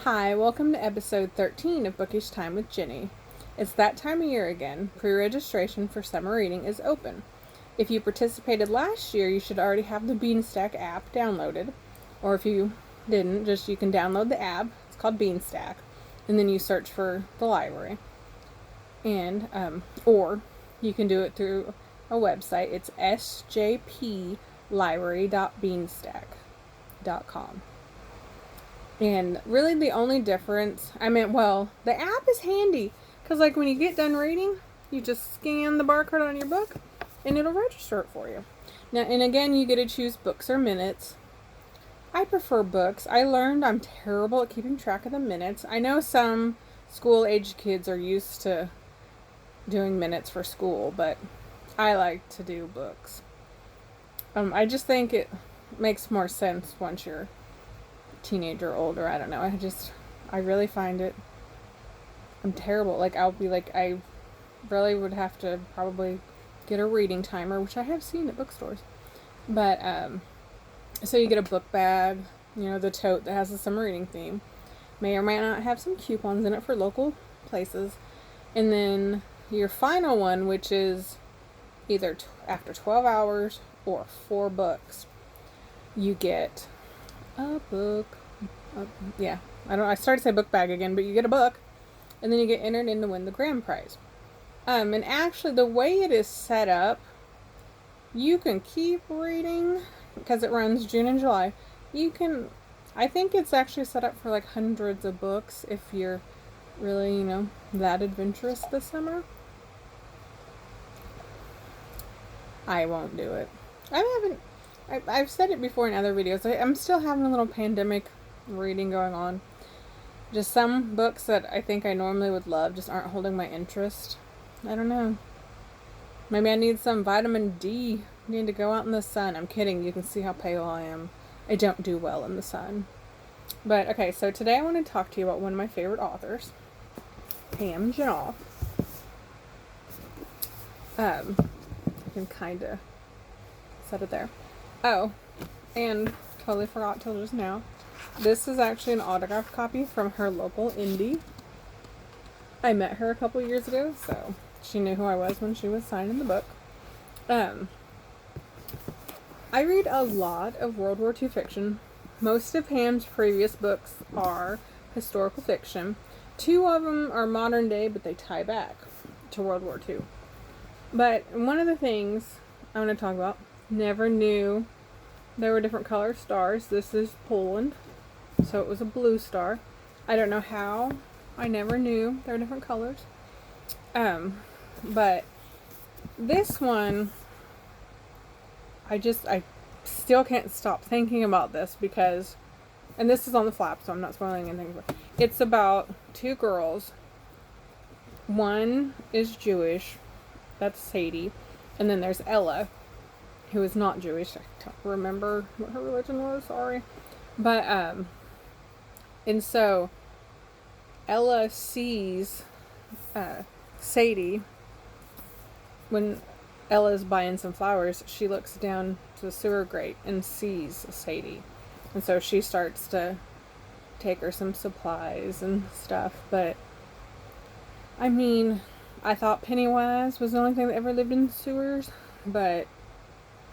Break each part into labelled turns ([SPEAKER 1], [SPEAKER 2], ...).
[SPEAKER 1] Hi, welcome to episode 13 of Bookish Time with Jenny. It's that time of year again. Pre-registration for summer reading is open. If you participated last year, you should already have the Beanstack app downloaded. Or if you didn't, you can download the app. It's called Beanstack. And then you search for the library. And, or you can do it through a website. It's sjplibrary.beanstack.com. And really the only difference, the app is handy. Because, when you get done reading, you just scan the barcode on your book and it'll register it for you. Now, and again, you get to choose books or minutes. I prefer books. I learned I'm terrible at keeping track of the minutes. I know some school-age kids are used to doing minutes for school, but I like to do books. I just think it makes more sense once you're teenager or older. I don't know. I really find it, I'm terrible. I really would have to probably get a reading timer, which I have seen at bookstores. But, so you get a book bag, the tote that has the summer reading theme. May or may not have some coupons in it for local places. And then your final one, which is either after 12 hours or 4 books, you get a book. I started to say book bag again, but you get a book, and then you get entered in to win the grand prize. And actually, the way it is set up, you can keep reading because it runs June and July. I think it's actually set up for hundreds of books if you're really, that adventurous this summer. I won't do it. I've said it before in other videos. I'm still having a little pandemic reading going on. Just some books that I think I normally would love just aren't holding my interest. I don't know. Maybe I need some vitamin D. I need to go out in the sun. I'm kidding. You can see how pale I am. I don't do well in the sun. But, okay, so today I want to talk to you about one of my favorite authors, Pam Jenoff. I can kind of set it there. Oh, and totally forgot till just now. This is actually an autographed copy from her local indie. I met her a couple years ago, so she knew who I was when she was signing the book. I read a lot of World War II fiction. Most of Pam's previous books are historical fiction. 2 of them are modern day, but they tie back to World War II. But one of the things I want to talk about, never knew there were different color stars. This is Poland, so it was a blue star. I don't know how. I never knew there were different colors. But this one, I still can't stop thinking about this because, and this is on the flap, so I'm not spoiling anything. But it's about 2 girls. One is Jewish. That's Sadie. And then there's Ella, who is not Jewish. I don't remember what her religion was, sorry. But, and so Ella sees Sadie. When Ella's buying some flowers, she looks down to the sewer grate and sees Sadie. And so she starts to take her some supplies and stuff. But, I thought Pennywise was the only thing that ever lived in sewers. But,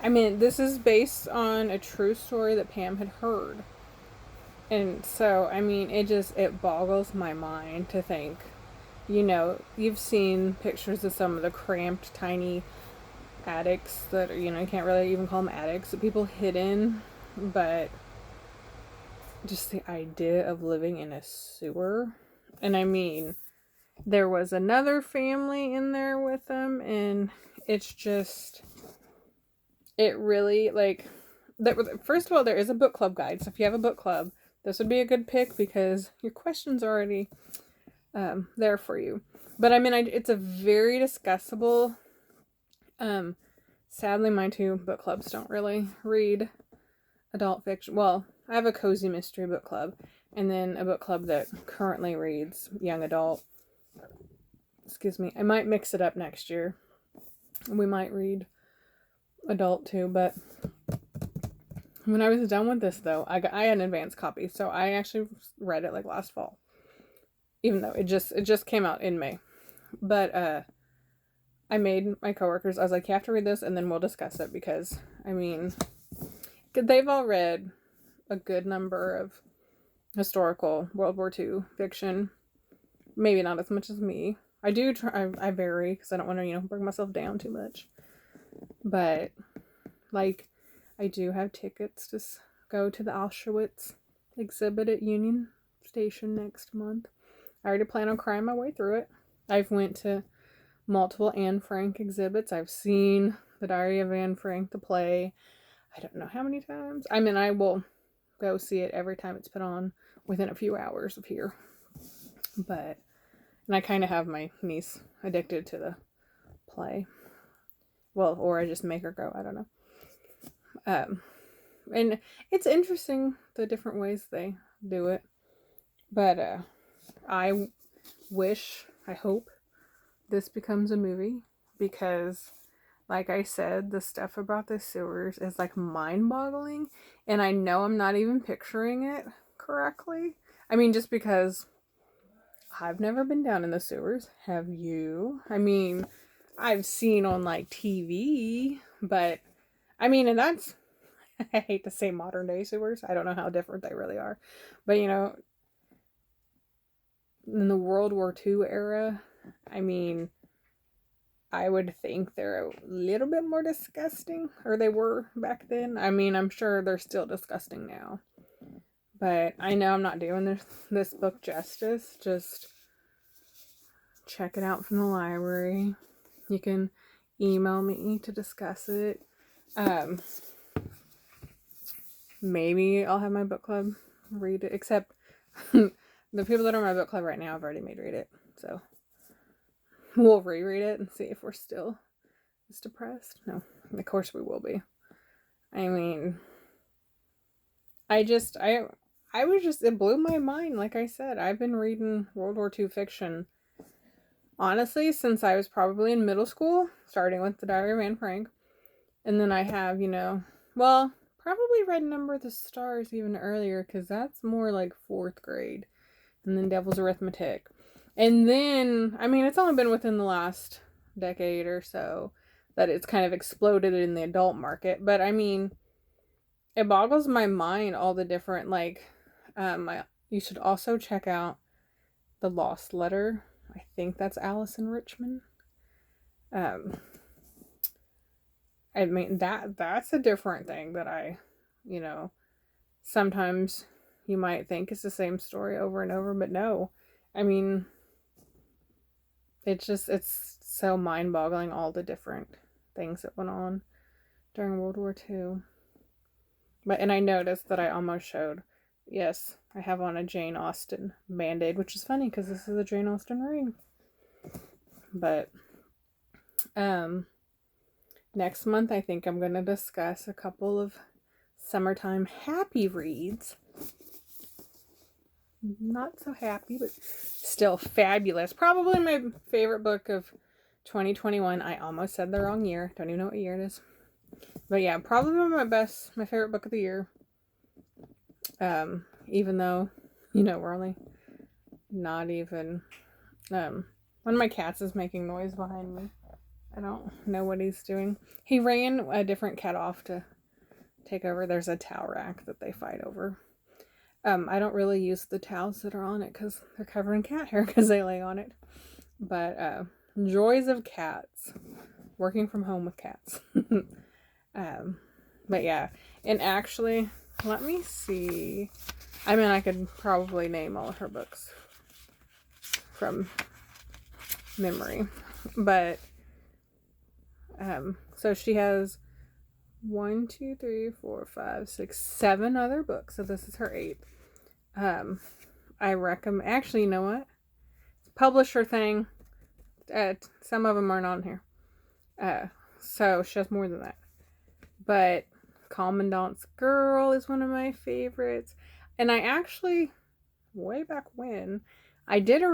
[SPEAKER 1] this is based on a true story that Pam had heard. And so, it boggles my mind to think, you've seen pictures of some of the cramped, tiny attics that, you can't really even call them attics, that people hid in. But just the idea of living in a sewer. And there was another family in there with them, and it's just, it really, first of all, there is a book club guide, so if you have a book club, this would be a good pick because your questions are already there for you. But it's a very discussable. Sadly, my 2 book clubs don't really read adult fiction. Well, I have a cozy mystery book club, and then a book club that currently reads young adult. Excuse me. I might mix it up next year. We might read adult too, but When I was done with this, though, I had an advanced copy, so I actually read it like last fall, even though it just came out in May. But I made my coworkers. I was like, you have to read this, and then we'll discuss it because I mean, they've all read a good number of historical World War II fiction. Maybe not as much as me. I do try. I vary because I don't want to bring myself down too much. But like, I do have tickets to go to the Auschwitz exhibit at Union Station next month. I already plan on crying my way through it. I've went to multiple Anne Frank exhibits. I've seen the Diary of Anne Frank, the play. I don't know how many times. I mean, I will go see it every time it's put on within a few hours of here. But, and I kind of have my niece addicted to the play. Well, or I just make her go. I don't know. And it's interesting the different ways they do it. But I hope this becomes a movie because, like I said, the stuff about the sewers is like mind-boggling, and I know I'm not even picturing it correctly. I mean, just because I've never been down in the sewers. Have you? I mean, I've seen on like TV, but I mean, and that's, I hate to say modern day sewers. I don't know how different they really are, but in the World War II era, I mean, I would think they're a little bit more disgusting, or they were back then. I mean, I'm sure they're still disgusting now, but I know I'm not doing this book justice. Just check it out from the library. You can email me to discuss it. Maybe I'll have my book club read it, except the people that are in my book club right now have already made read it, so we'll reread it and see if we're still as depressed. No, of course we will be. I mean, it blew my mind. Like I said, I've been reading World War II fiction, honestly, since I was probably in middle school, starting with the Diary of Anne Frank. And then I have, probably read Number of the Stars even earlier, because that's more like 4th grade. And then Devil's Arithmetic. And then, I mean, it's only been within the last decade or so that it's kind of exploded in the adult market. But I mean, it boggles my mind all the different, you should also check out The Lost Letter. I think that's Allison Richmond. I mean, that's a different thing that sometimes you might think it's the same story over and over, but no. I mean, it's so mind-boggling, all the different things that went on during World War II. And I noticed that I almost showed, yes, I have on a Jane Austen Band-Aid, which is funny because this is a Jane Austen read. But, next month, I think I'm going to discuss a couple of summertime happy reads. Not so happy, but still fabulous. Probably my favorite book of 2021. I almost said the wrong year. Don't even know what year it is. But yeah, probably my favorite book of the year. Even though, we're only not even, one of my cats is making noise behind me. I don't know what he's doing. He ran a different cat off to take over. There's a towel rack that they fight over. I don't really use the towels that are on it because they're covered in cat hair because they lay on it. But joys of cats. Working from home with cats. But yeah. And actually, let me see. I mean, I could probably name all of her books from memory. But, so she has 1, 2, 3, 4, 5, 6, 7 other books. So this is her 8th. I recommend, actually, you know what? It's a publisher thing. Some of them aren't on here. So she has more than that. But Commandant's Girl is one of my favorites. And I actually, way back when, I did a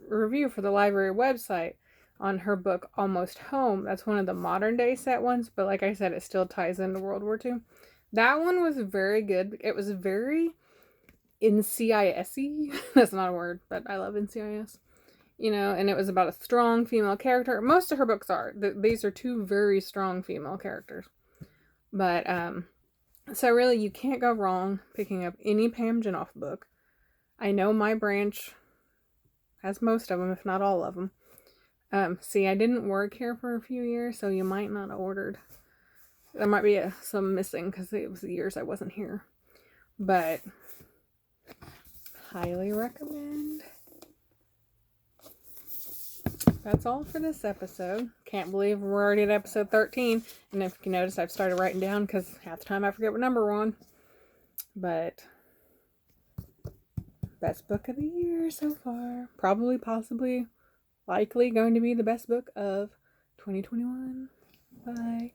[SPEAKER 1] review for the library website on her book Almost Home. That's one of the modern day set ones, but like I said, it still ties into World War II. That one was very good. It was very NCIS-y. That's not a word, but I love NCIS. You know, and it was about a strong female character. Most of her books are. These are two very strong female characters. But, so really you can't go wrong picking up any Pam Jenoff book. I know my branch has most of them, if not all of them. See, I didn't work here for a few years, so you might not have ordered. There might be some missing because it was the years I wasn't here. But, highly recommend. That's all for this episode. Can't believe we're already at episode 13. And if you notice, I've started writing down because half the time I forget what number we're on. But, best book of the year so far. Probably, possibly, likely going to be the best book of 2021. Bye.